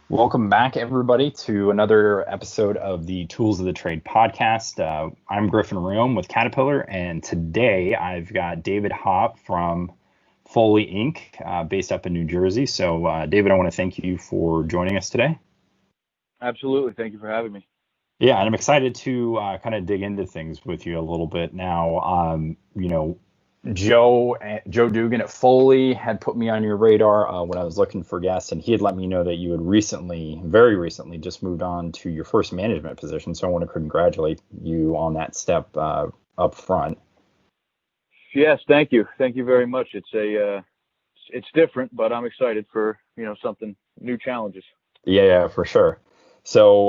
Welcome back, everybody, to another episode of the Tools of the Trade podcast. I'm Griffin Rome with Caterpillar, and today I've got David Hopf from Foley Inc., based up in New Jersey. So, David, I want to thank you for joining us today. Absolutely. Thank you for having me. Yeah, and I'm excited to kind of dig into things with you a little bit now. Joe Dugan at Foley had put me on your radar when I was looking for guests, and he had let me know that you had recently, very recently, just moved on to your first management position. So I want to congratulate you on that step up front. Yes, thank you. Thank you very much. It's different, but I'm excited for, something new challenges. Yeah, for sure. So,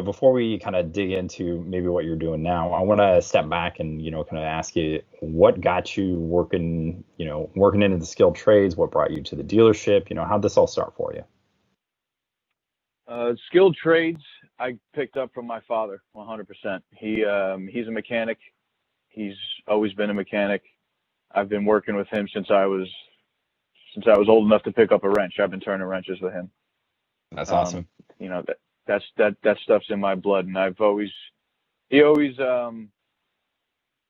before we kind of dig into maybe what you're doing now, I want to step back and, kind of ask you what got you working into the skilled trades, what brought you to the dealership, how'd this all start for you? Skilled trades I picked up from my father 100%. He's a mechanic. He's always been a mechanic. I've been working with him since I was old enough to pick up a wrench. I've been turning wrenches with him. That's Um, awesome. that stuff's in my blood, and he always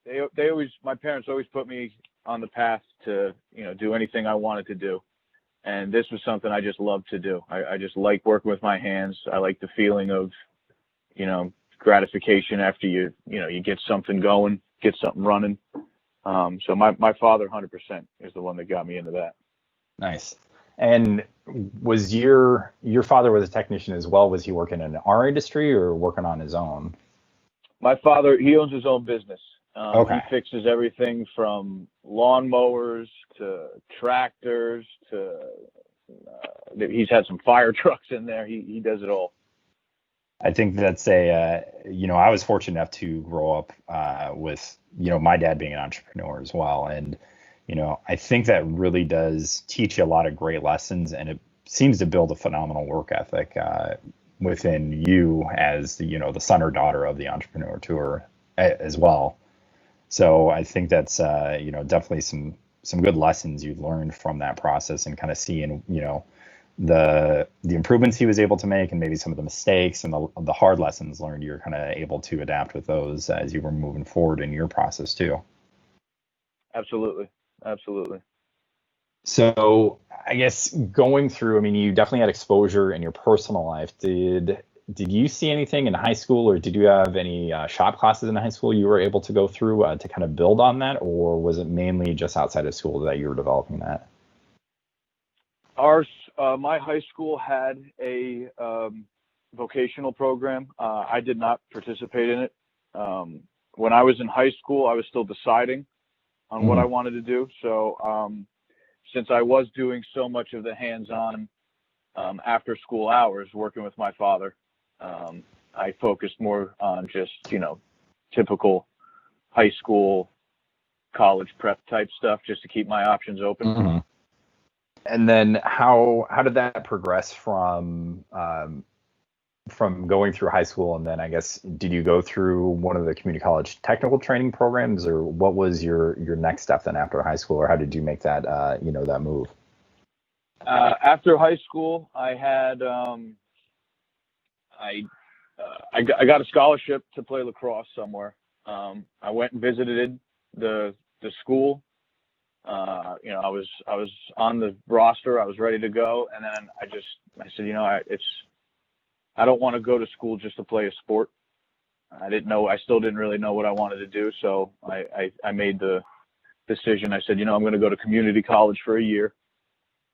they always my parents always put me on the path to do anything I wanted to do, and this was something I just loved to do. I just like working with my hands. I like the feeling of gratification after you get something going, get something running. So my father 100% is the one that got me into that. Nice. And was your father was a technician as well? Was he working in our industry or working on his own? My father, he owns his own business. He Okay. fixes everything from lawnmowers to tractors to he's had some fire trucks in there. He does it all. I think that's I was fortunate enough to grow up with, my dad being an entrepreneur as well. And, I think that really does teach you a lot of great lessons, and it seems to build a phenomenal work ethic within you as the son or daughter of the entrepreneur tour as well. So I think that's definitely some good lessons you learned from that process, and kind of seeing the improvements he was able to make, and maybe some of the mistakes and the hard lessons learned. You're kind of able to adapt with those as you were moving forward in your process too. Absolutely, absolutely. So I guess going through, I mean, you definitely had exposure in your personal life. Did you see anything in high school, or did you have any shop classes in high school you were able to go through to kind of build on that, or was it mainly just outside of school that you were developing that? My high school had a vocational program. I did not participate in it. When I was in high school, I was still deciding on what I Hmm. wanted to do. So since I was doing so much of the hands-on after school hours working with my father, I focused more on just typical high school, college prep type stuff, just to keep my options open. Hmm. And then how did that progress from going through high school, and then I guess did you go through one of the community college technical training programs, or what was your next step then after high school, or how did you make that that move? After high school, I got a scholarship to play lacrosse somewhere. I went and visited the school. I was on the roster. I was ready to go, and then I said, I don't want to go to school just to play a sport. I still didn't really know what I wanted to do, so I made the decision. I said, I'm going to go to community college for a year,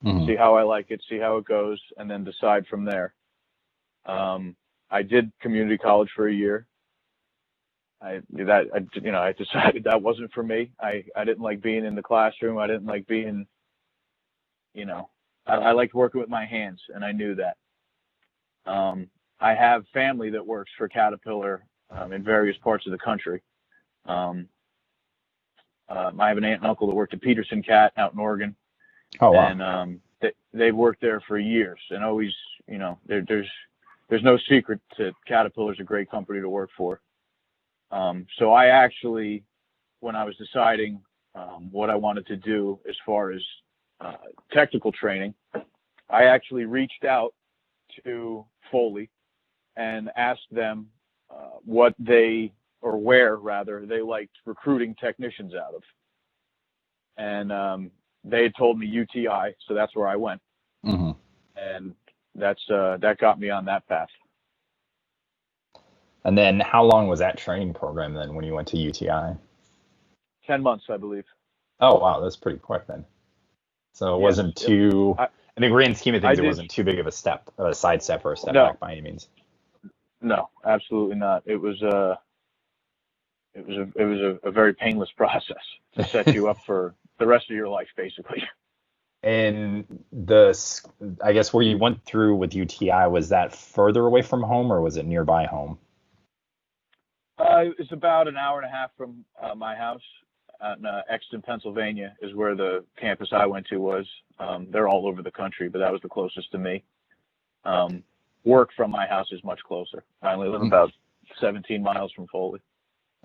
Hmm. see how I like it, see how it goes, and then decide from there. I did community college for a year. I decided that wasn't for me. I didn't like being in the classroom. I didn't like being, you know, I liked working with my hands, and I knew that. I have family that works for Caterpillar in various parts of the country. Um, I have an aunt and uncle that worked at Peterson Cat out in Oregon, Oh, wow. and they've worked there for years, and always, there's no secret that Caterpillar's a great company to work for. So I actually, when I was deciding what I wanted to do as far as technical training, I actually reached out to Foley and asked them what they, or where rather, they liked recruiting technicians out of. And they had told me UTI, so that's where I went. Mm-hmm. And that got me on that path. And then how long was that training program then when you went to UTI? 10 months, I believe. Oh, wow, that's pretty quick then. So it wasn't too, in the grand scheme of things, it wasn't too big of a sidestep or a step back by any means. No, absolutely not. It was a very painless process to set you up for the rest of your life, basically. And I guess where you went through with UTI, was that further away from home or was it nearby home? It's about an hour and a half from my house. In Exton, Pennsylvania is where the campus I went to was. They're all over the country, but that was the closest to me. Work from my house is much closer. I only live about 17 miles from Foley.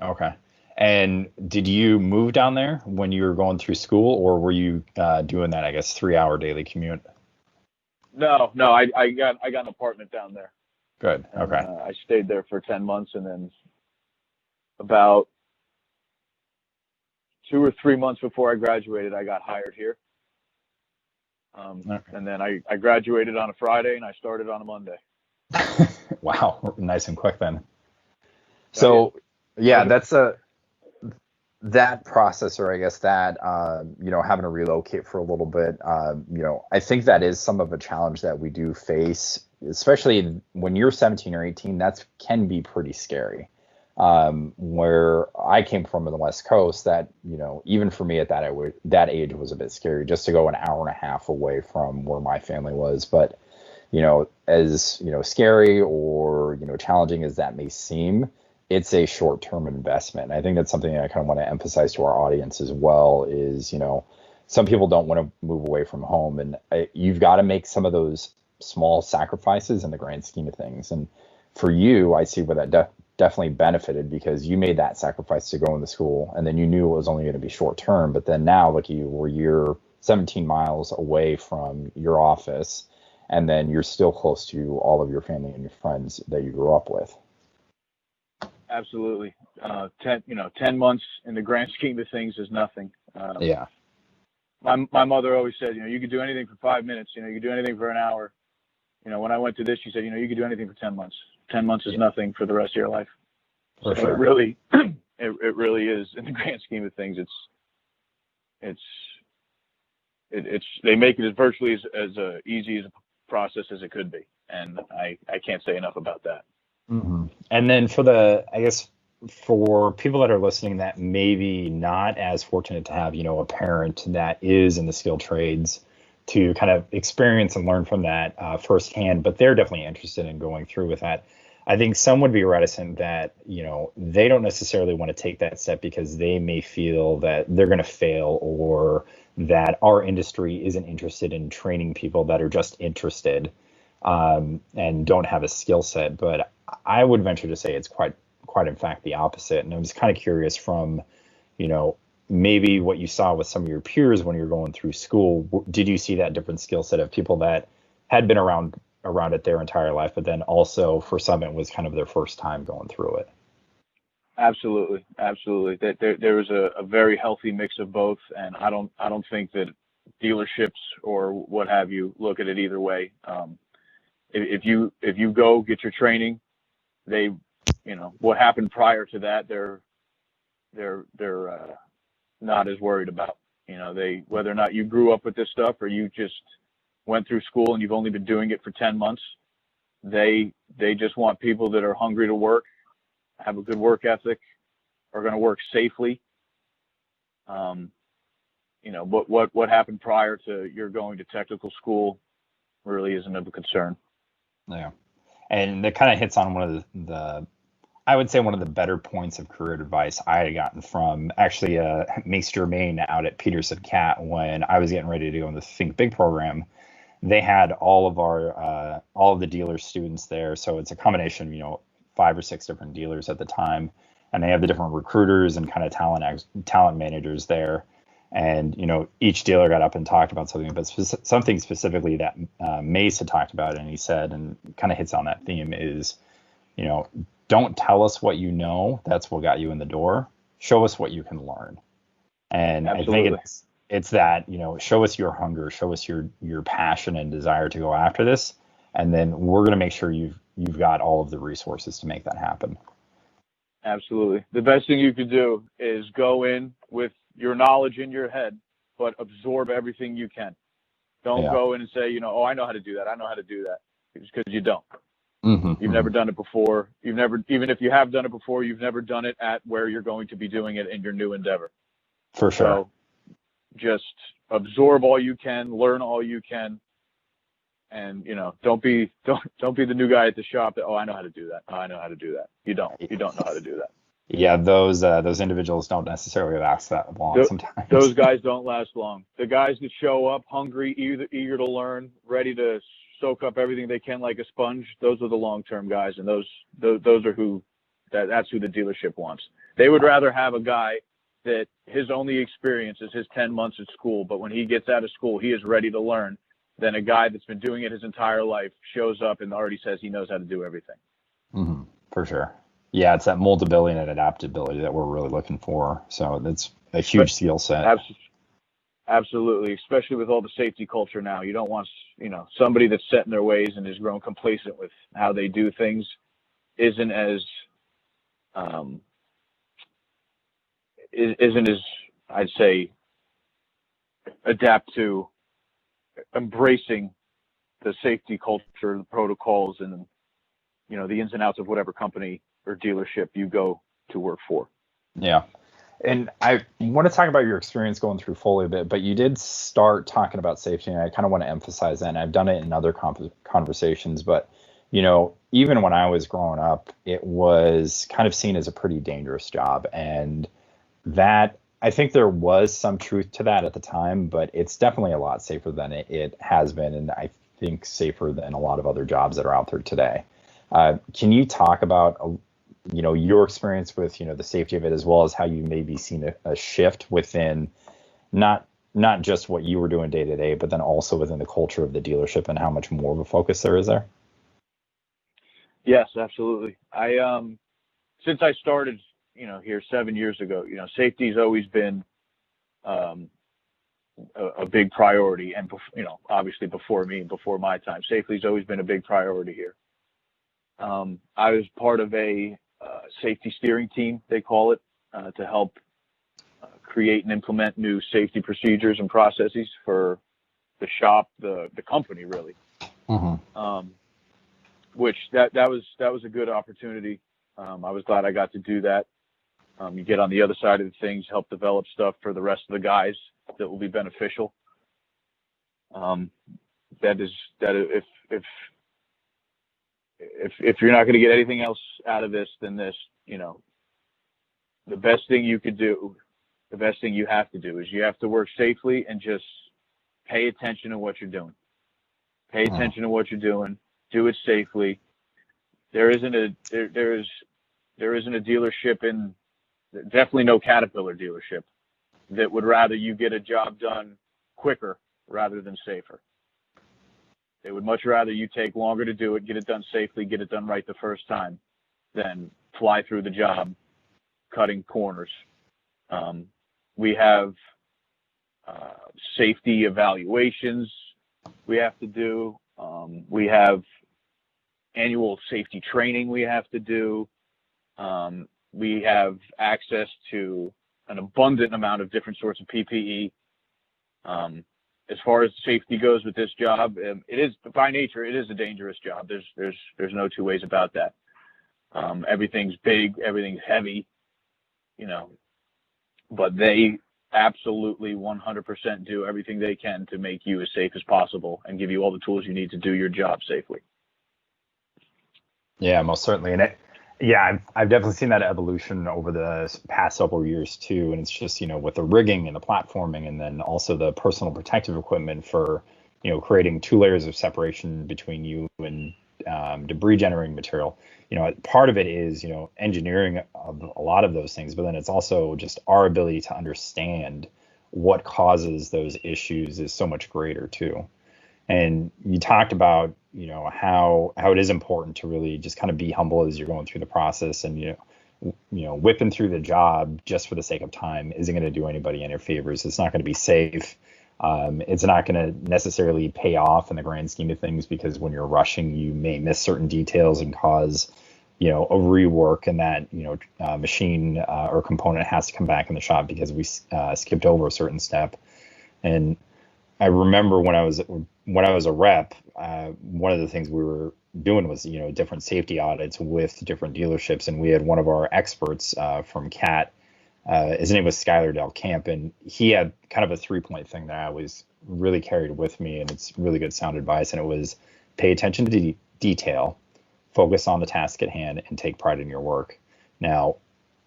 Okay. And did you move down there when you were going through school, or were you doing that, I guess, 3-hour daily commute? No, I got an apartment down there. Good. Okay. And, I stayed there for 10 months, and then about 2 or 3 months before I graduated, I got hired here. Okay. And then I graduated on a Friday and I started on a Monday. Wow. Nice and quick then. So yeah, that process, or I guess that, having to relocate for a little bit, I think that is some of a challenge that we do face, especially when you're 17 or 18, that can be pretty scary. Where I came from in the West Coast, that, even for me at that age was a bit scary just to go an hour and a half away from where my family was. But, as, scary or, challenging as that may seem, it's a short-term investment. And I think that's something I kind of want to emphasize to our audience as well is, some people don't want to move away from home, and you've got to make some of those small sacrifices in the grand scheme of things. And for you, I see where that definitely benefited, because you made that sacrifice to go into school, and then you knew it was only going to be short term. But then now, look at you, where you're 17 miles away from your office, and then you're still close to all of your family and your friends that you grew up with. Absolutely. 10 months in the grand scheme of things is nothing. Yeah. My mother always said, you could do anything for 5 minutes, you could do anything for an hour. When I went to this, she said, you could do anything for 10 months. 10 months is nothing for the rest of your life. For so sure. It really, it really is, in the grand scheme of things. It's they make it as virtually as easy as a process as it could be, and I can't say enough about that. Mm-hmm. And then for people that are listening that maybe not as fortunate to have, a parent that is in the skilled trades, to kind of experience and learn from that firsthand, but they're definitely interested in going through with that. I think some would be reticent that, they don't necessarily want to take that step because they may feel that they're going to fail, or that our industry isn't interested in training people that are just interested and don't have a skill set. But I would venture to say it's quite in fact the opposite. And I was kind of curious from, maybe what you saw with some of your peers when you're going through school. Did you see that different skill set of people that had been around it their entire life, but then also for some it was kind of their first time going through it? Absolutely. There was a very healthy mix of both, and I don't think that dealerships or what have you look at it either way. If you go get your training, they, what happened prior to that, they're not as worried about. Whether or not you grew up with this stuff or you just went through school and you've only been doing it for 10 months, they just want people that are hungry to work, have a good work ethic, are going to work safely. What happened prior to your going to technical school really isn't of a concern. Yeah. And that kind of hits on one of the I would say one of the better points of career advice I had gotten from actually Mace Germain out at Peterson Cat when I was getting ready to go in the Think Big program. They had all of the dealer students there. So it's a combination, 5 or 6 different dealers at the time. And they have the different recruiters and kind of talent managers there. And, each dealer got up and talked about something, but something specifically that Mace had talked about, and he said, and kind of hits on that theme is, don't tell us what you know. That's what got you in the door. Show us what you can learn. And Absolutely. I think it's that, show us your hunger, show us your passion and desire to go after this. And then we're going to make sure you've got all of the resources to make that happen. Absolutely. The best thing you could do is go in with your knowledge in your head, but absorb everything you can. Don't go in and say, oh, I know how to do that. I know how to do that. It's because you don't. You've never done it before. Even if you have done it before, you've never done it at where you're going to be doing it in your new endeavor. For sure. So just absorb all you can, learn all you can, and don't be the new guy at the shop that, oh, I know how to do that. Oh, I know how to do that. You don't know how to do that. Yeah, those individuals don't necessarily last that long sometimes. Those guys don't last long. The guys that show up hungry, eager to learn, ready to soak up everything they can like a sponge, those are the long-term guys, and those are that's who the dealership wants. They would rather have a guy that his only experience is his 10 months at school, but when he gets out of school, he is ready to learn, than a guy that's been doing it his entire life, shows up and already says he knows how to do everything. For sure. Yeah, it's that moldability and adaptability that we're really looking for. So that's a huge skill set. Absolutely, especially with all the safety culture now. You don't want, somebody that's set in their ways and has grown complacent with how they do things, isn't as I'd say adapt to embracing the safety culture, the protocols, and the ins and outs of whatever company or dealership you go to work for. Yeah. And I want to talk about your experience going through Foley a bit, but you did start talking about safety, and I kind of want to emphasize that. And I've done it in other conversations, but even when I was growing up, it was kind of seen as a pretty dangerous job, and that I think there was some truth to that at the time, but it's definitely a lot safer than it has been, and I think safer than a lot of other jobs that are out there today. Can you talk about your experience with the safety of it, as well as how you maybe seen a shift within not just what you were doing day to day, but then also within the culture of the dealership and how much more of a focus there is there? Yes, absolutely. I since I started here 7 years ago, safety's always been a big priority, and obviously before my time, safety's always been a big priority here. I was part of a safety steering team, they call it, to help create and implement new safety procedures and processes for the shop, the company, really. Which that was a good opportunity. I was glad I got to do that. You get on the other side of the things, help develop stuff for the rest of the guys that will be beneficial. If you're not going to get anything else out of this than this, the best thing you could do, the best thing you have to do is you have to work safely and just pay attention to what you're doing. Pay attention to what you're doing. Do it safely. There isn't a dealership definitely no Caterpillar dealership that would rather you get a job done quicker rather than safer. They would much rather you take longer to do it, get it done safely, get it done right the first time, than fly through the job cutting corners. We have safety evaluations we have to do. We have annual safety training we have to do. We have access to an abundant amount of different sorts of PPE. As far as safety goes with this job, it is, by nature, it is a dangerous job. There's no two ways about that. Everything's big, everything's heavy, but they absolutely 100% do everything they can to make you as safe as possible and give you all the tools you need to do your job safely. Yeah, most certainly. And I've definitely seen that evolution over the past several years too. And it's just, with the rigging and the platforming, and then also the personal protective equipment for, creating 2 layers of separation between you and debris generating material. Part of it is, engineering of a lot of those things, but then it's also just our ability to understand what causes those issues is so much greater too. And you talked about, how it is important to really just kind of be humble as you're going through the process, and whipping through the job just for the sake of time isn't going to do anybody any favors. It's not going to be safe. It's not going to necessarily pay off in the grand scheme of things, because when you're rushing, you may miss certain details and cause, a rework, and that, machine or component has to come back in the shop because we skipped over a certain step. And I remember when I was a rep, one of the things we were doing was, different safety audits with different dealerships, and we had one of our experts from CAT. His name was Skylar Del Camp, and he had kind of a 3-point thing that I always really carried with me, and it's really good sound advice. And it was pay attention to detail, focus on the task at hand, and take pride in your work. Now,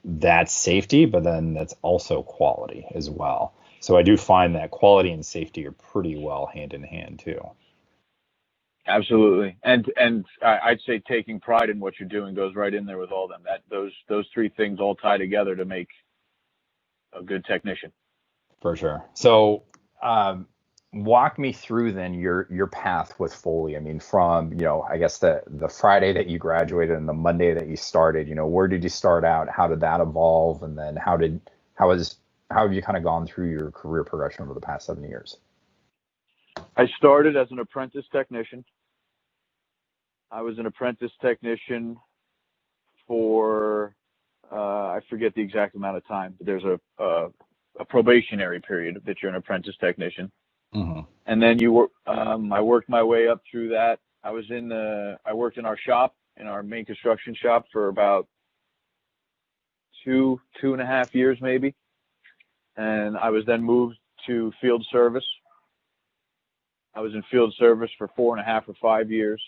that's safety, but then that's also quality as well. So I do find that quality and safety are pretty well hand in hand too. Absolutely. And I'd say taking pride in what you're doing goes right in there with all of them. Those three things all tie together to make a good technician. For sure. So walk me through then your path with Foley. I mean, from, I guess the Friday that you graduated and the Monday that you started, where did you start out? How did that evolve? And then how have you kind of gone through your career progression over the past 7 years? I started as an apprentice technician. I was an apprentice technician for, I forget the exact amount of time, but there's a probationary period that you're an apprentice technician. Mm-hmm. And then I worked my way up through that. I worked in our shop, in our main construction shop, for about 2.5 years maybe. And I was then moved to field service. I was in field service for 4.5 or 5 years.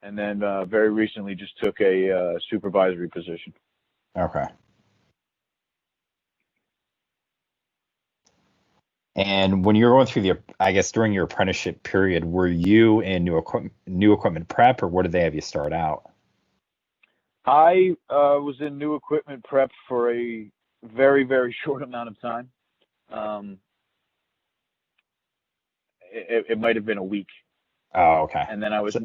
And then very recently just took a supervisory position. Okay. And when you were going through during your apprenticeship period, were you in new equipment prep, or where did they have you start out? I was in new equipment prep for a very, very short amount of time. It might have been a week. Oh, okay. And then I was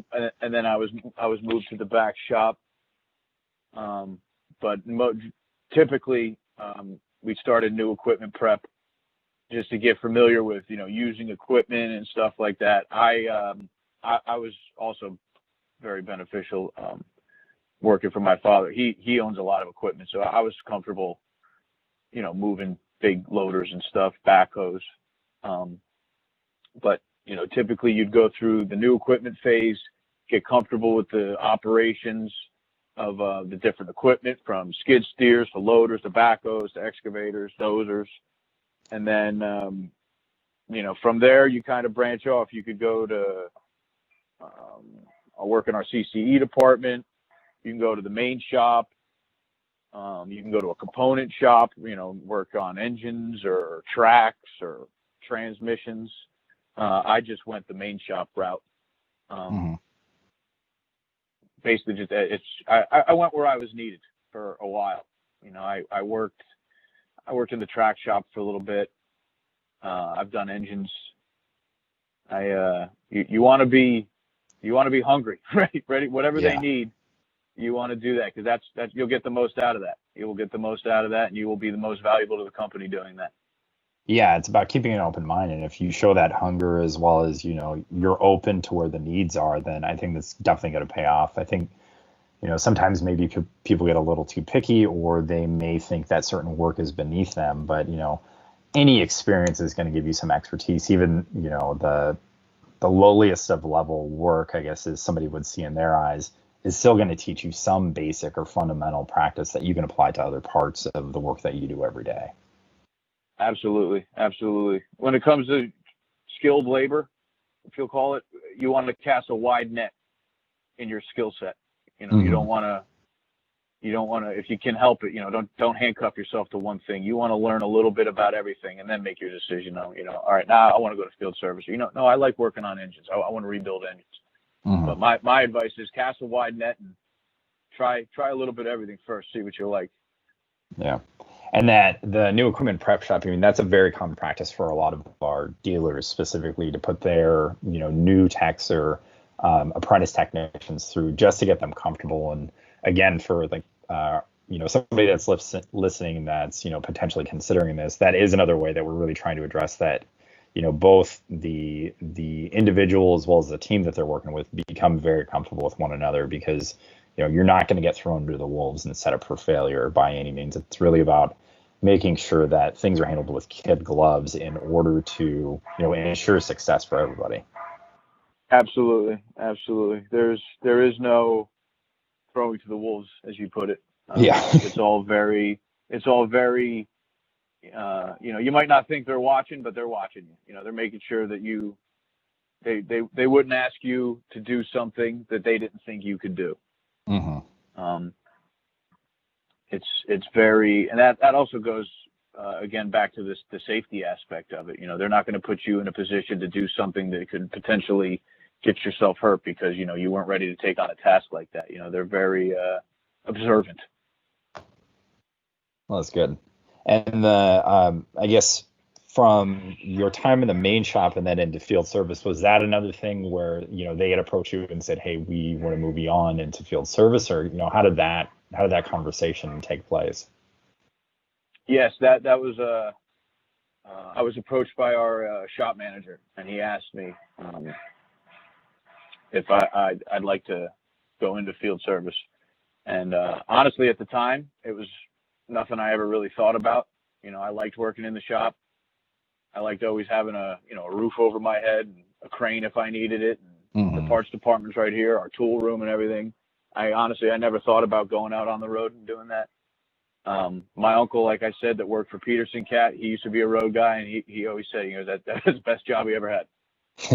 moved to the back shop. But typically, we started new equipment prep just to get familiar with, using equipment and stuff like that. I was also very beneficial working for my father. He owns a lot of equipment, so I was comfortable, moving big loaders and stuff, backhoes. But typically you'd go through the new equipment phase, get comfortable with the operations of the different equipment, from skid steers to loaders to backhoes to excavators, dozers. And then, from there you kind of branch off. You could go to, I'll work in our CCE department. You can go to the main shop. You can go to a component shop, work on engines or tracks or transmissions. I just went the main shop route. Basically, I went where I was needed for a while. I worked in the track shop for a little bit. I've done engines. You want to be hungry, right? Ready, whatever they need. You want to do that, because that's you'll get the most out of that. You will get the most out of that, and you will be the most valuable to the company doing that. Yeah, it's about keeping an open mind, and if you show that hunger, as well as you're open to where the needs are, then I think that's definitely going to pay off. I think sometimes maybe people get a little too picky, or they may think that certain work is beneath them, but any experience is going to give you some expertise. Even the lowliest of level work, I guess, as somebody would see in their eyes, is still going to teach you some basic or fundamental practice that you can apply to other parts of the work that you do every day. Absolutely. When it comes to skilled labor, if you'll call it, you want to cast a wide net in your skill set. You don't want to, if you can help it, don't handcuff yourself to one thing. You want to learn a little bit about everything and then make your decision on, all right, now I want to go to field service. No, I like working on engines. I want to rebuild engines. But my advice is cast a wide net and try a little bit of everything first, see what you like. Yeah. And that the new equipment prep shop, I mean, that's a very common practice for a lot of our dealers, specifically to put their, new techs or apprentice technicians through just to get them comfortable. And again, for like, somebody that's listening that's, potentially considering this, that is another way that we're really trying to address that, both the individual as well as the team that they're working with become very comfortable with one another, because you're not going to get thrown to the wolves and set up for failure by any means. It's really about making sure that things are handled with kid gloves in order to, ensure success for everybody. Absolutely. There is no throwing to the wolves, as you put it. Yeah. It's all very, you might not think they're watching, but they're watching you. They're making sure that they wouldn't ask you to do something that they didn't think you could do. Mm-hmm. It's very, and that also goes again back to the safety aspect of it. They're not going to put you in a position to do something that could potentially get yourself hurt because you weren't ready to take on a task like that. They're very observant. Well, that's good. And I guess from your time in the main shop and then into field service, was that another thing where they had approached you and said, "Hey, we want to move you on into field service," or how did that conversation take place? Yes, that was I was approached by our shop manager, and he asked me if I'd like to go into field service. And honestly, at the time, it was nothing I ever really thought about. I liked working in the shop. I liked always having a roof over my head, and a crane if I needed it, and the parts department's right here, our tool room and everything. I never thought about going out on the road and doing that. My uncle, like I said, that worked for Peterson Cat, he used to be a road guy, and he always said, that was the best job he ever had.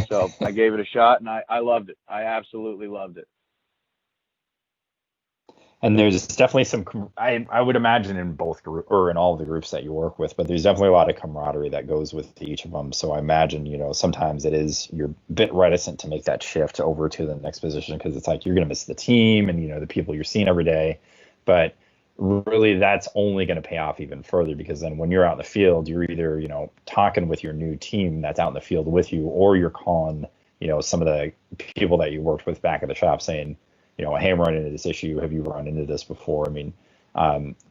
So I gave it a shot, and I loved it. I absolutely loved it. And there's definitely some, I would imagine in both or in all of the groups that you work with, but there's definitely a lot of camaraderie that goes with each of them. So I imagine, sometimes you're a bit reticent to make that shift over to the next position because it's like you're going to miss the team and, the people you're seeing every day. But really, that's only going to pay off even further, because then when you're out in the field, you're either, talking with your new team that's out in the field with you, or you're calling, some of the people that you worked with back at the shop saying, "Hey, I'm running into this issue. Have you run into this before?" I mean,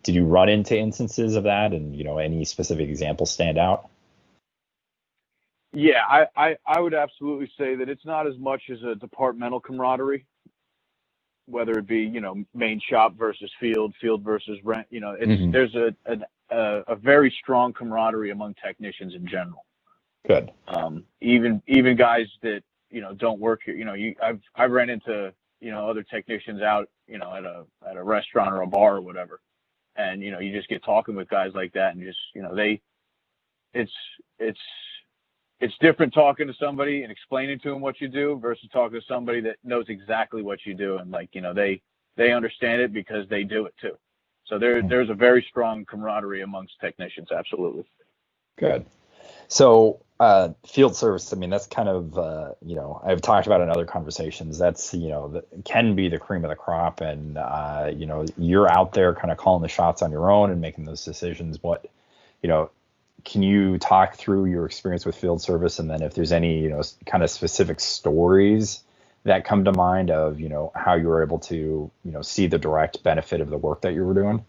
did you run into instances of that, and any specific examples stand out? Yeah, I would absolutely say that it's not as much as a departmental camaraderie, whether it be main shop versus field versus rent. There's a very strong camaraderie among technicians in general. Good. Even guys that don't work here. I've ran into other technicians out, at a restaurant or a bar or whatever. And, you just get talking with guys like that, and just, it's different talking to somebody and explaining to them what you do versus talking to somebody that knows exactly what you do. And they understand it because they do it too. So there's a very strong camaraderie amongst technicians. Absolutely. Good. So field service, I mean, that's kind of, I've talked about in other conversations, that's, can be the cream of the crop. And, you're out there kind of calling the shots on your own and making those decisions. What, can you talk through your experience with field service? And then if there's any, kind of specific stories that come to mind of, how you were able to, see the direct benefit of the work that you were doing?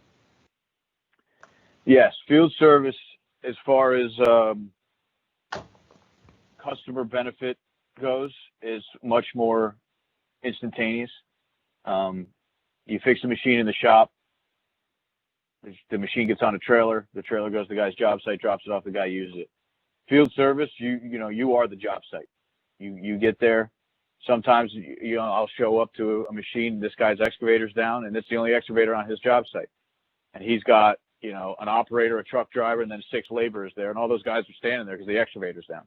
Yes. Field service, as far as, customer benefit goes, is much more instantaneous. You fix the machine in the shop, the machine gets on a trailer, the trailer goes to the guy's job site, drops it off, the guy uses it. Field service, you are the job site. You get there. Sometimes I'll show up to a machine, this guy's excavator's down, and it's the only excavator on his job site, and he's got an operator, a truck driver, and then 6 laborers there, and all those guys are standing there because the excavator's down.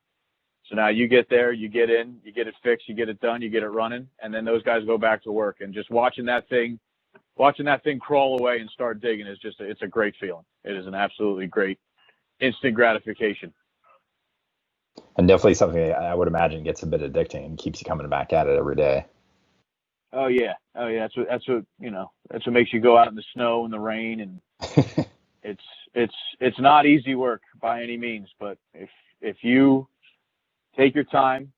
So now you get there, you get in, you get it fixed, you get it done, you get it running, and then those guys go back to work. And just watching that thing crawl away and start digging is it's a great feeling. It is an absolutely great instant gratification. And definitely something I would imagine gets a bit addicting and keeps you coming back at it every day. Oh yeah. That's what makes you go out in the snow and the rain, and it's not easy work by any means, but if you take your time,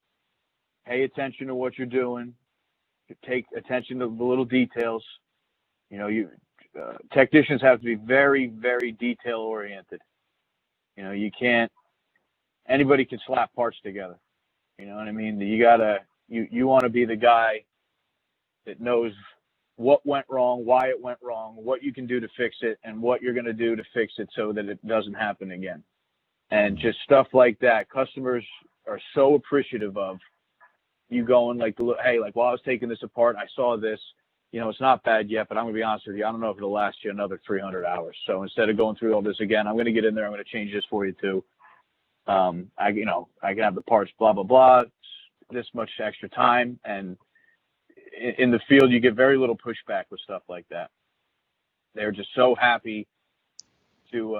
pay attention to what you're doing, take attention to the little details, technicians have to be very, very detail oriented. You can't, anybody can slap parts together. You know what I mean? You want to be the guy that knows what went wrong, why it went wrong, what you can do to fix it, and what you're going to do to fix it so that it doesn't happen again. And just stuff like that. Customers are so appreciative of you going hey, while I was taking this apart, I saw this, it's not bad yet, but I'm going to be honest with you, I don't know if it'll last you another 300 hours. So instead of going through all this again, I'm going to get in there, I'm going to change this for you too. I can have the parts, blah, blah, blah, this much extra time. And in the field, you get very little pushback with stuff like that. They're just so happy to,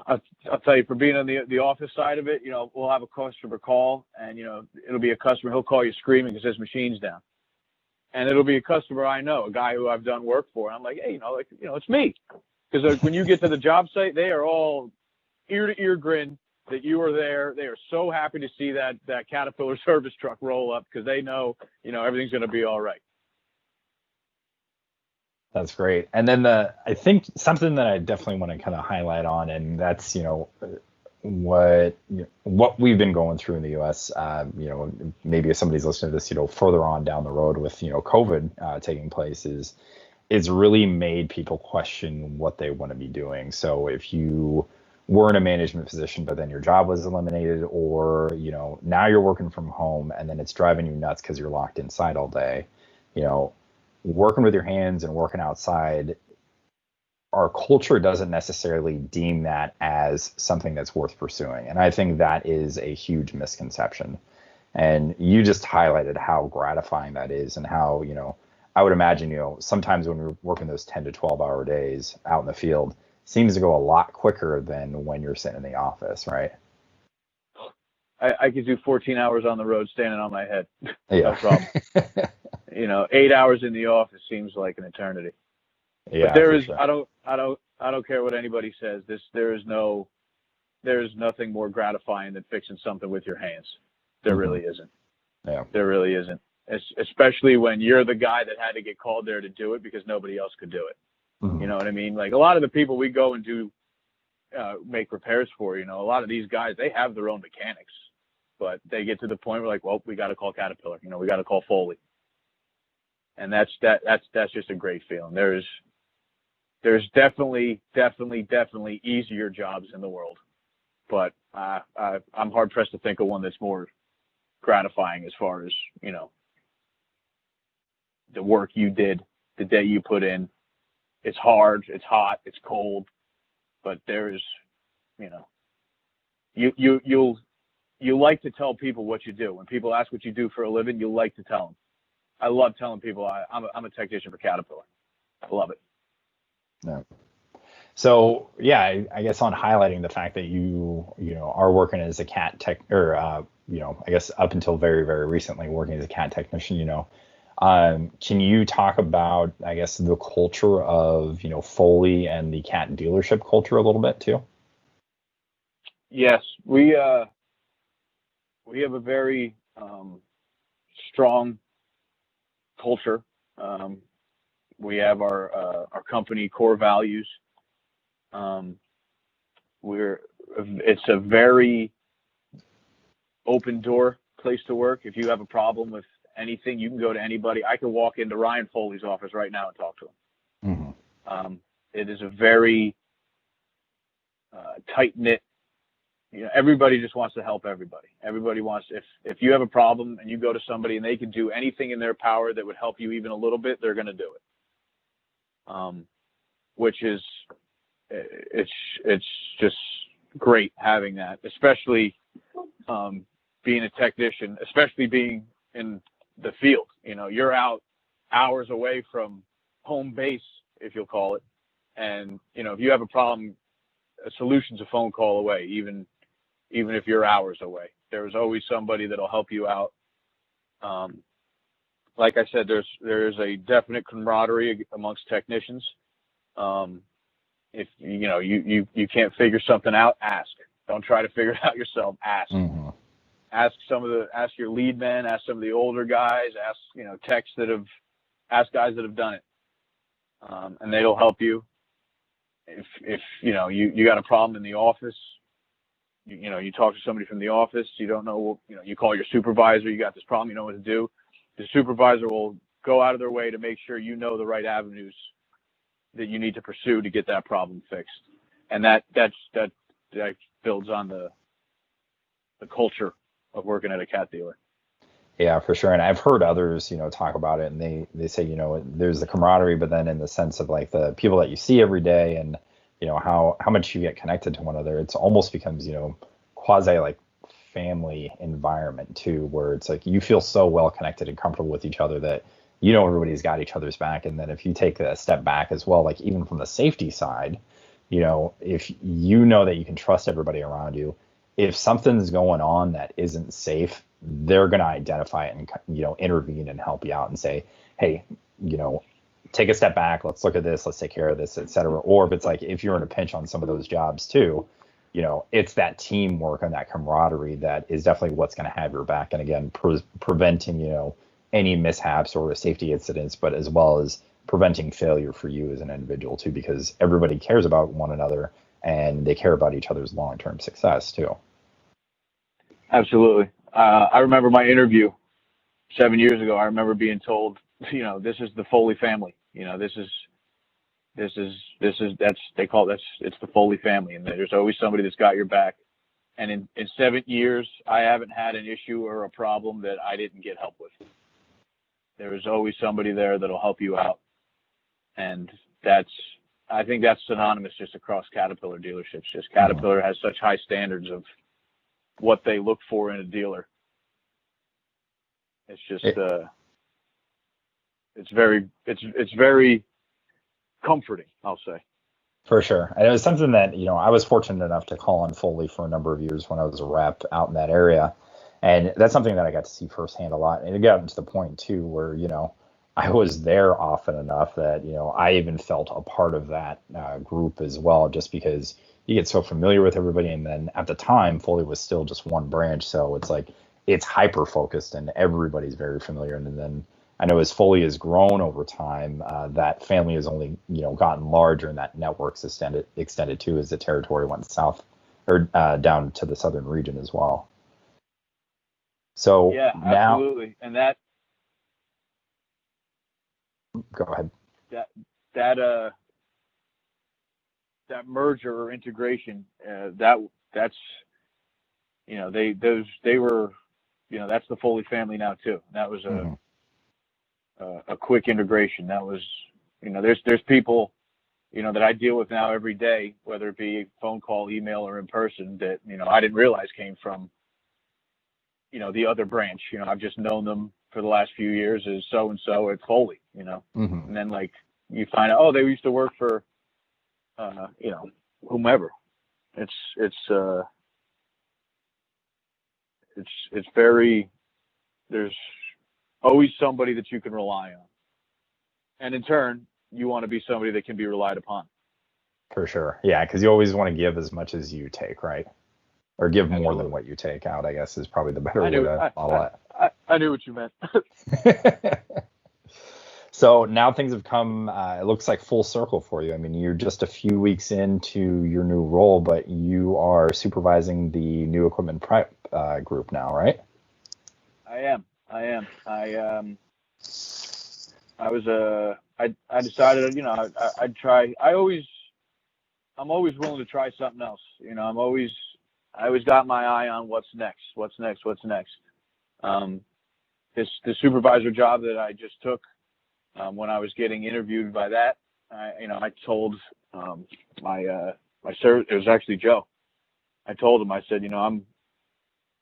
I'll tell you, for being on the office side of it, we'll have a customer call and, it'll be a customer, he'll call you screaming because his machine's down. And it'll be a customer I know, a guy who I've done work for. And I'm like, hey, it's me. Because when you get to the job site, they are all ear to ear grin that you are there. They are so happy to see that Caterpillar service truck roll up because they know, everything's going to be all right. That's great. And then I think something that I definitely want to kind of highlight on, and that's, what we've been going through in the U.S., maybe if somebody's listening to this, further on down the road with, COVID taking place is really made people question what they want to be doing. So if you were in a management position, but then your job was eliminated, or, now you're working from home and then it's driving you nuts because you're locked inside all day, working with your hands and working outside, our culture doesn't necessarily deem that as something that's worth pursuing. And I think that is a huge misconception. And you just highlighted how gratifying that is and how, I would imagine, sometimes when we're working those 10 to 12 hour days out in the field, seems to go a lot quicker than when you're sitting in the office, right? I could do 14 hours on the road standing on my head. Yeah. No problem. 8 hours in the office seems like an eternity. Yeah, but there is, sure. I don't care what anybody says. There is nothing more gratifying than fixing something with your hands. There really isn't. Yeah. There really isn't. Especially when you're the guy that had to get called there to do it because nobody else could do it. Mm-hmm. You know what I mean? Like a lot of the people we go and do make repairs for, a lot of these guys, they have their own mechanics, but they get to the point where like, well, we got to call Caterpillar, we got to call Foley. And that's just a great feeling. There's definitely easier jobs in the world, but I'm hard pressed to think of one that's more gratifying as far as, the work you did, the day you put in. It's hard, it's hot, it's cold, but there's, you'll like to tell people what you do. When people ask what you do for a living, you like to tell them. I love telling people I'm a technician for Caterpillar. I love it. Yeah. So yeah, I guess on highlighting the fact that you are working as a CAT tech, or I guess up until very, very recently working as a CAT technician, can you talk about, I guess, the culture of Foley and the CAT dealership culture a little bit too? Yes, we have a very strong culture. We have our company core values. It's a very open door place to work. If you have a problem with anything, you can go to anybody. I can walk into Ryan Foley's office right now and talk to him. Mm-hmm. It is a very tight-knit. Everybody just wants to help everybody. Everybody wants, if you have a problem and you go to somebody and they can do anything in their power that would help you even a little bit, they're going to do it. Which is, it's just great having that, especially being a technician, especially being in the field. You're out hours away from home base, if you'll call it. And, if you have a problem, a solution's a phone call away, even if you're hours away. There's always somebody that'll help you out. Like I said, there's a definite camaraderie amongst technicians. If you can't figure something out, ask. Don't try to figure it out yourself. Ask. Mm-hmm. Ask your lead men, ask some of the older guys, ask ask guys that have done it, and they'll help you. If you got a problem in the office, you talk to somebody from the office, you don't know, you call your supervisor, you got this problem, you know what to do. The supervisor will go out of their way to make sure you know the right avenues that you need to pursue to get that problem fixed. And that builds on the culture of working at a cat dealer. Yeah, for sure. And I've heard others, talk about it, and they say, there's the camaraderie, but then in the sense of like the people that you see every day, and how much you get connected to one another, it's almost becomes, quasi like family environment too, where it's like you feel so well connected and comfortable with each other that everybody's got each other's back. And then if you take a step back as well, like even from the safety side, if that you can trust everybody around you, if something's going on that isn't safe, they're going to identify it and intervene and help you out and say, hey, take a step back, let's look at this, let's take care of this, etc. Or if it's like if you're in a pinch on some of those jobs too, it's that teamwork and that camaraderie that is definitely what's going to have your back, and again preventing any mishaps or safety incidents, but as well as preventing failure for you as an individual too, because everybody cares about one another and they care about each other's long-term success too. Absolutely. I remember my interview 7 years ago. I remember being told, this is the Foley family. It's the Foley family, and there's always somebody that's got your back. And in 7 years, I haven't had an issue or a problem that I didn't get help with. There is always somebody there that'll help you out. And I think that's synonymous just across Caterpillar dealerships. Just Caterpillar has such high standards of what they look for in a dealer. It's just it's very comforting, I'll say. For sure. And it was something that, I was fortunate enough to call on Foley for a number of years when I was a rep out in that area. And that's something that I got to see firsthand a lot. And it got to the point too where, I was there often enough that, I even felt a part of that group as well, just because you get so familiar with everybody. And then at the time, Foley was still just one branch. So it's like, it's hyper focused and everybody's very familiar. And then I know as Foley has grown over time, that family has only, gotten larger, and that network's extended too as the territory went south or down to the southern region as well. So yeah, now, absolutely. And that, go ahead. That merger or integration, that's they were, that's the Foley family now too. That was a quick integration. That was, there's people, that I deal with now every day, whether it be phone call, email, or in person, that, I didn't realize came from, the other branch. I've just known them for the last few years as so-and-so at Foley, and then like you find out, they used to work for, whomever. It's very, there's always somebody that you can rely on. And in turn, you want to be somebody that can be relied upon. For sure. Yeah, because you always want to give as much as you take, right? Or give more Absolutely. than what you take out, I guess, is probably the better way to model it. I knew what you meant. So now things have come, it looks like full circle for you. I mean, you're just a few weeks into your new role, but you are supervising the new equipment prep group now, right? I am. I decided, I'd try. I'm always willing to try something else. I always got my eye on what's next. The supervisor job that I just took, when I was getting interviewed by that, I told my sir, it was actually Joe. I told him, I said,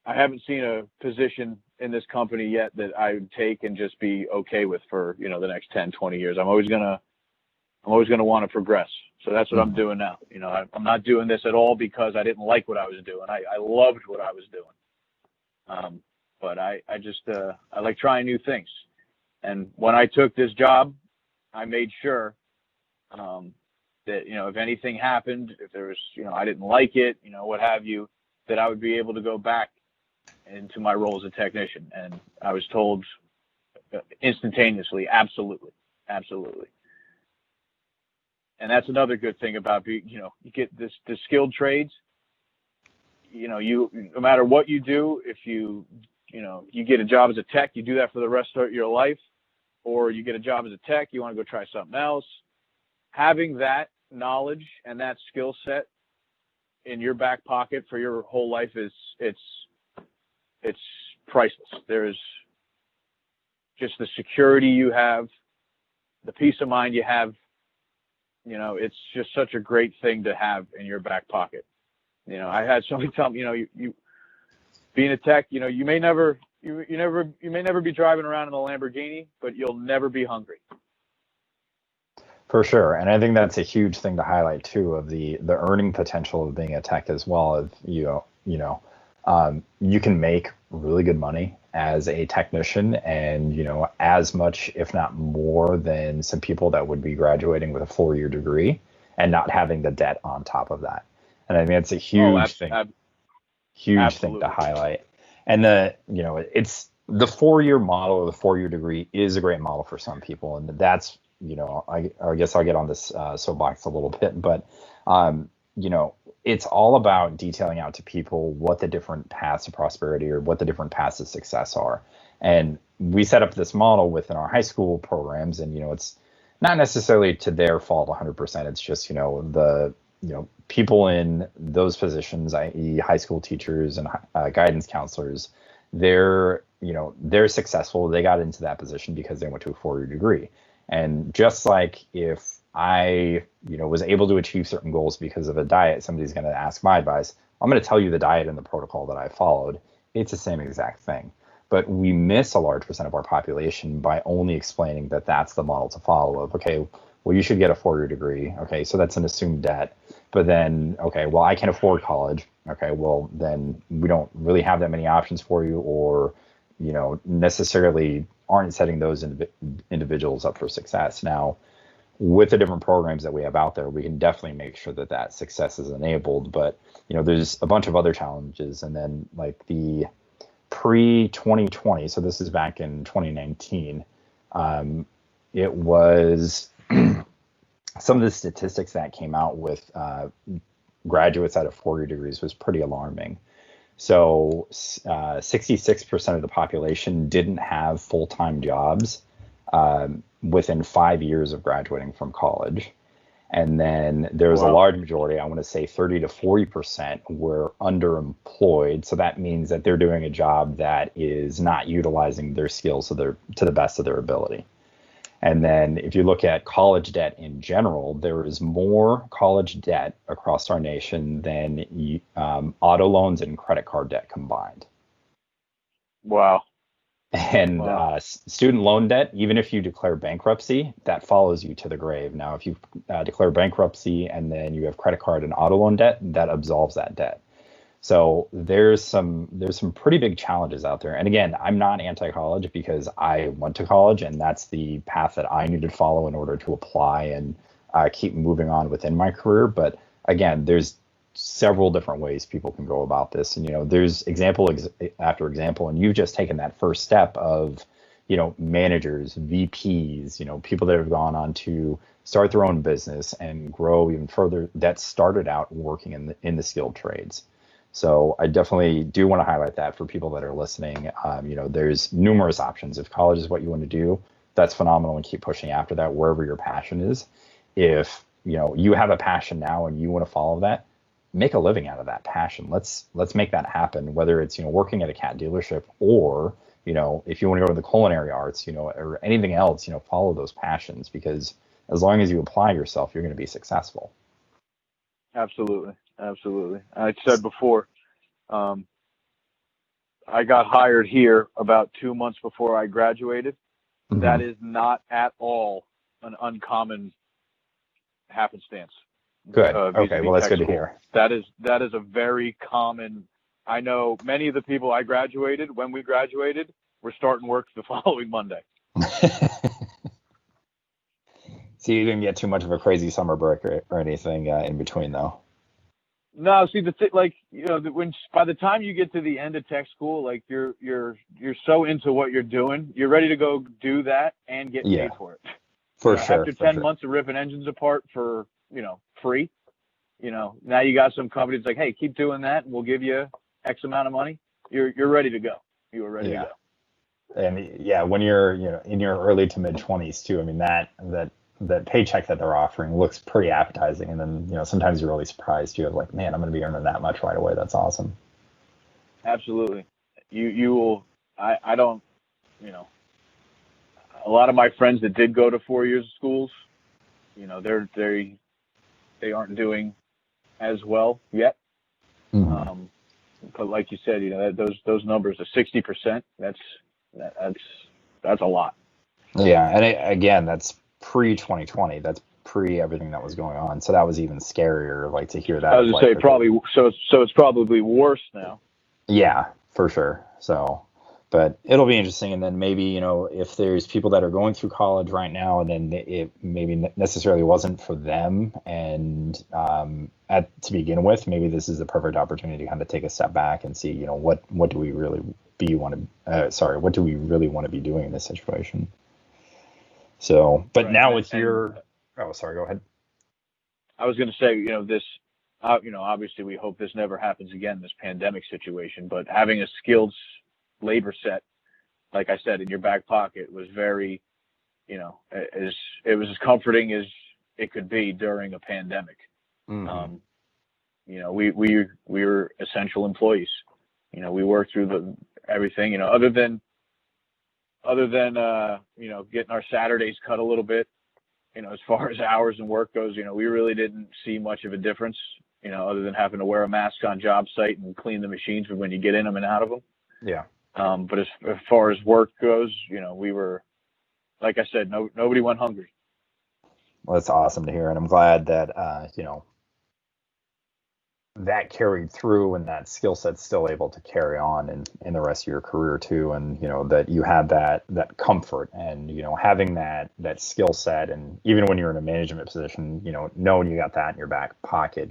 I haven't seen a position in this company yet that I would take and just be okay with for, the next 10, 20 years. I'm always going to want to progress. So that's what I'm doing now. I'm not doing this at all because I didn't like what I was doing. I loved what I was doing. But I just, I like trying new things. And when I took this job, I made sure that, if anything happened, if there was, I didn't like it, what have you, that I would be able to go back into my role as a technician. And I was told instantaneously, absolutely, absolutely. And that's another good thing about being, you get the skilled trades. You no matter what you do, if you get a job as a tech, you do that for the rest of your life, or you get a job as a tech, you want to go try something else. Having that knowledge and that skill set in your back pocket for your whole life it's priceless. There's just the security you have, the peace of mind you have. It's just such a great thing to have in your back pocket. I had somebody tell me, you being a tech, you may never be driving around in a Lamborghini, but you'll never be hungry. For sure. And I think that's a huge thing to highlight too, of the earning potential of being a tech as well. Of you can make really good money as a technician, and as much, if not more, than some people that would be graduating with a 4-year degree and not having the debt on top of that. And I mean, it's a huge thing to highlight. And it's the 4-year model, or the 4-year degree is a great model for some people. And that's, I guess I'll get on this soapbox a little bit, but, it's all about detailing out to people what the different paths to prosperity or what the different paths to success are. And we set up this model within our high school programs, and, it's not necessarily to their fault 100%. It's just, the people in those positions, i.e. high school teachers and guidance counselors, they're successful. They got into that position because they went to a 4-year degree. And just like if I, was able to achieve certain goals because of a diet, somebody's going to ask my advice, I'm going to tell you the diet and the protocol that I followed. It's the same exact thing. But we miss a large percent of our population by only explaining that that's the model to follow of, okay, well, you should get a 4-year degree. Okay, so that's an assumed debt. But then, okay, well, I can afford college. Okay, well, then we don't really have that many options for you, or, necessarily aren't setting those individuals up for success. Now, with the different programs that we have out there, we can definitely make sure that that success is enabled. But, there's a bunch of other challenges. And then like the pre-2020, so this is back in 2019, it was some of the statistics that came out with graduates out of 4-year degrees was pretty alarming. So 66% of the population didn't have full-time jobs within 5 years of graduating from college. And then there was a large majority, I want to say 30 to 40%, were underemployed. So that means that they're doing a job that is not utilizing their skills to the best of their ability. And then if you look at college debt in general, there is more college debt across our nation than auto loans and credit card debt combined. Wow. And student loan debt, even if you declare bankruptcy, that follows you to the grave. Now, if you declare bankruptcy and then you have credit card and auto loan debt, that absolves that debt. So there's some pretty big challenges out there. And again, I'm not anti-college because I went to college and that's the path that I needed to follow in order to apply and keep moving on within my career. But again, there's several different ways people can go about this. And, there's example after example, and you've just taken that first step of, managers, VPs, people that have gone on to start their own business and grow even further that started out working in the skilled trades. So I definitely do want to highlight that for people that are listening. There's numerous options. If college is what you want to do, that's phenomenal, and keep pushing after that wherever your passion is. If you have a passion now and you want to follow that, make a living out of that passion. Let's make that happen. Whether it's working at a cat dealership, or if you want to go to the culinary arts, or anything else, follow those passions, because as long as you apply yourself, you're going to be successful. Absolutely. I said before, I got hired here about 2 months before I graduated. Mm-hmm. That is not at all an uncommon happenstance. Good. Okay. Well, that's good to hear. That is a very common. I know many of the people when we graduated, were starting work the following Monday. So you didn't get too much of a crazy summer break or anything in between, though. No, see like when by the time you get to the end of tech school, like you're so into what you're doing, you're ready to go do that and get paid Yeah, for it. for sure, After for 10 sure. months of ripping engines apart for free, now you got some companies like, hey, keep doing that, and we'll give you X amount of money. You're ready to go. You are ready to Yeah, go. and yeah, when you're in your early to mid 20s too. I mean that paycheck that they're offering looks pretty appetizing, and then sometimes you're really surprised. You have like, man, I'm going to be earning that much right away. That's awesome. Absolutely. You will. I don't. A lot of my friends that did go to 4 years of schools, they aren't doing as well yet. Hmm. But like you said, those numbers, the 60%, that's a lot. Yeah, and again, that's pre 2020. That's pre everything that was going on. So that was even scarier, like to hear I that was of gonna like, say okay, probably so it's probably worse now. yeah, for sure. So, but it'll be interesting. And then maybe, if there's people that are going through college right now, and then it maybe necessarily wasn't for them, and to begin with, maybe this is the perfect opportunity to kind of take a step back and see, what do we really what do we really want to be doing in this situation? So, but Right. now with And your, oh, sorry, go ahead. I was going to say, this, obviously we hope this never happens again, this pandemic situation, but having a skilled labor set, like I said, in your back pocket was very, it was as comforting as it could be during a pandemic. Hmm. Um, we were essential employees. We worked through everything, other than getting our Saturdays cut a little bit, as far as hours and work goes, we really didn't see much of a difference, other than having to wear a mask on job site and clean the machines when you get in them and out of them. Yeah. But as far as work goes, we were, like I said, nobody went hungry. Well, that's awesome to hear. And I'm glad that, that carried through and that skill set's still able to carry on in the rest of your career too. And, that you had that comfort and, having that skill set. And even when you're in a management position, knowing you got that in your back pocket,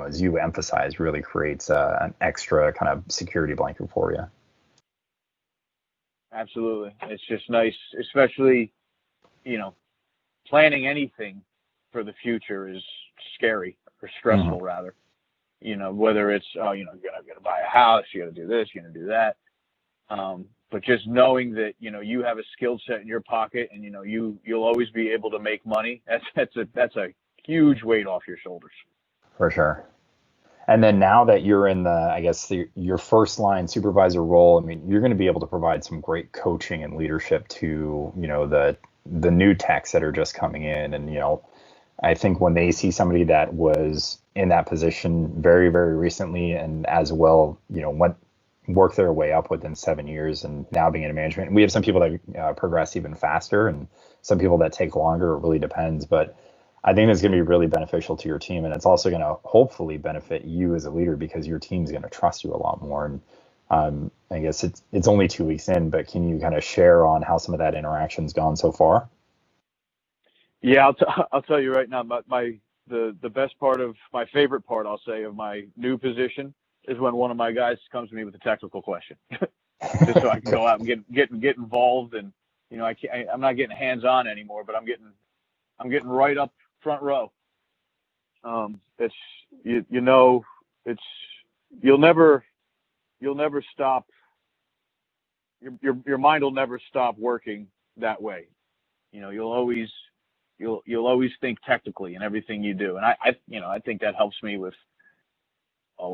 as you emphasize, really creates an extra kind of security blanket for you. Absolutely. It's just nice, especially, you know, planning anything for the future is scary or Hmm. stressful rather. Whether it's, you gotta buy a house, you gotta do this, you gotta do that. But just knowing that, you have a skill set in your pocket and, you'll always be able to make money. That's a huge weight off your shoulders. For sure. And then now that you're in I guess your first line supervisor role, I mean, you're going to be able to provide some great coaching and leadership to, the new techs that are just coming in. And, I think when they see somebody that was in that position very, very recently and as well, went work their way up within 7 years and now being in management. And we have some people that progress even faster and some people that take longer. It really depends. But I think it's going to be really beneficial to your team. And it's also going to hopefully benefit you as a leader because your team's going to trust you a lot more. And I guess it's only 2 weeks in, but can you kind of share on how some of that interaction's gone so far? Yeah, I'll tell you right now, the best part of my favorite part, I'll say, of my new position is when one of my guys comes to me with a technical question, just so I can go out and get involved. And I'm not getting hands on anymore, but I'm getting right up front row. It's it's you'll never stop. Your mind will never stop working that way. You'll always think technically in everything you do, and I think that helps me with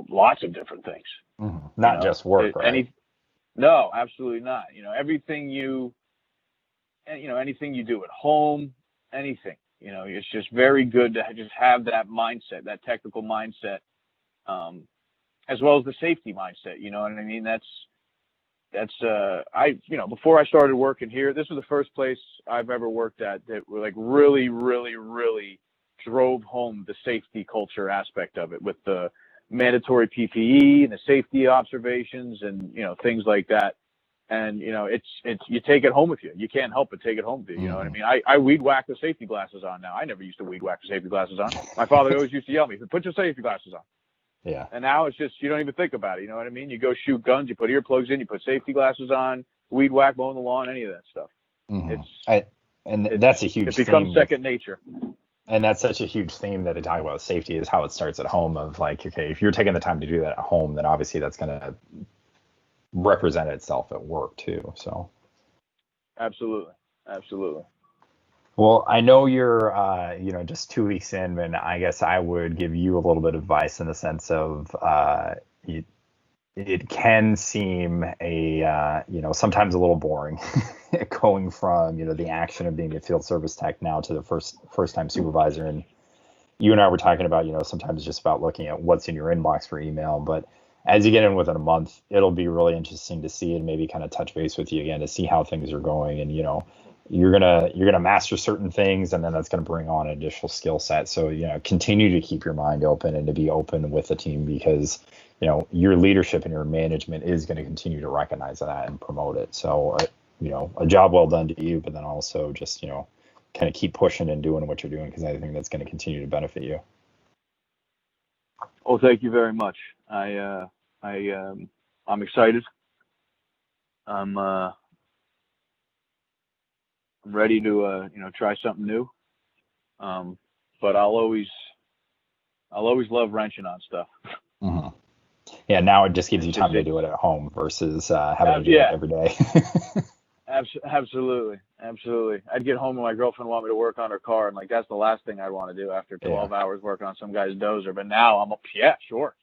lots of different things. Mhm. Not just work, right? No, absolutely not. Anything you do at home, anything. It's just very good to just have that mindset, that technical mindset, as well as the safety mindset. You know what I mean? Before I started working here, this was the first place I've ever worked at that were like really, really, really drove home the safety culture aspect of it with the mandatory PPE and the safety observations and things like that. And, you know, it's you take it home with you. You can't help but take it home with you. You know what I Mhm. mean? I weed whack with safety glasses on now. I never used to weed whack with safety glasses on. My father always used to yell at me, put your safety glasses on. Yeah. And now it's just, you don't even think about it. You know what I mean? You go shoot guns, you put earplugs in, you put safety glasses on, weed whack, mowing the lawn, any of that stuff. Mhm. It's, That's a huge it becomes theme. second nature. And that's such a huge theme that they talk about safety is how it starts at home of like, okay, if you're taking the time to do that at home, then obviously that's going to represent itself at work too. So, Absolutely. Absolutely. well, I know you're, just 2 weeks in, and I guess I would give you a little bit of advice in the sense of, it can seem sometimes a little boring going from, the action of being a field service tech now to the first time supervisor. And you and I were talking about, sometimes just about looking at what's in your inbox for email. But as you get in within a month, it'll be really interesting to see and maybe kind of touch base with you again to see how things are going. And, you're gonna master certain things, and then that's gonna bring on an additional skill set. So, continue to keep your mind open and to be open with the team because, your leadership and your management is going to continue to recognize that and promote it. So, a job well done to you, but then also just, kind of keep pushing and doing what you're doing because I think that's going to continue to benefit you. Oh, thank you very much. I'm excited. I'm ready to try something new. But I'll always love wrenching on stuff. Mm-hmm. Yeah, now it just gives you time to do it at home versus having to do it every day. Absolutely. I'd get home and my girlfriend want me to work on her car, and like that's the last thing I'd want to do after 12 hours working on some guy's dozer. But now I'm sure.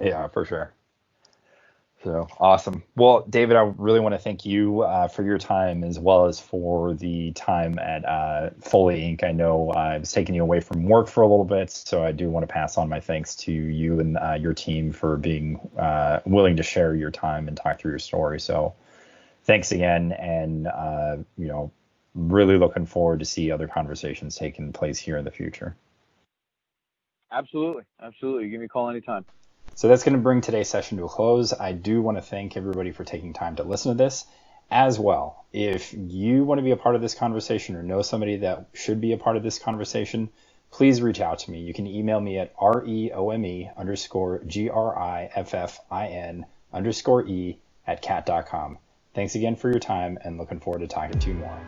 Yeah, for sure. So awesome. Well, David, I really want to thank you for your time as well as for the time at Foley Inc. I know I was taking you away from work for a little bit, so I do want to pass on my thanks to you and your team for being willing to share your time and talk through your story. So thanks again, and really looking forward to see other conversations taking place here in the future. Absolutely. Give me a call anytime. So that's going to bring today's session to a close. I do want to thank everybody for taking time to listen to this as well. If you want to be a part of this conversation or know somebody that should be a part of this conversation, please reach out to me. You can email me at REOME_GRIFFIN_E@cat.com. Thanks again for your time and looking forward to talking to you more.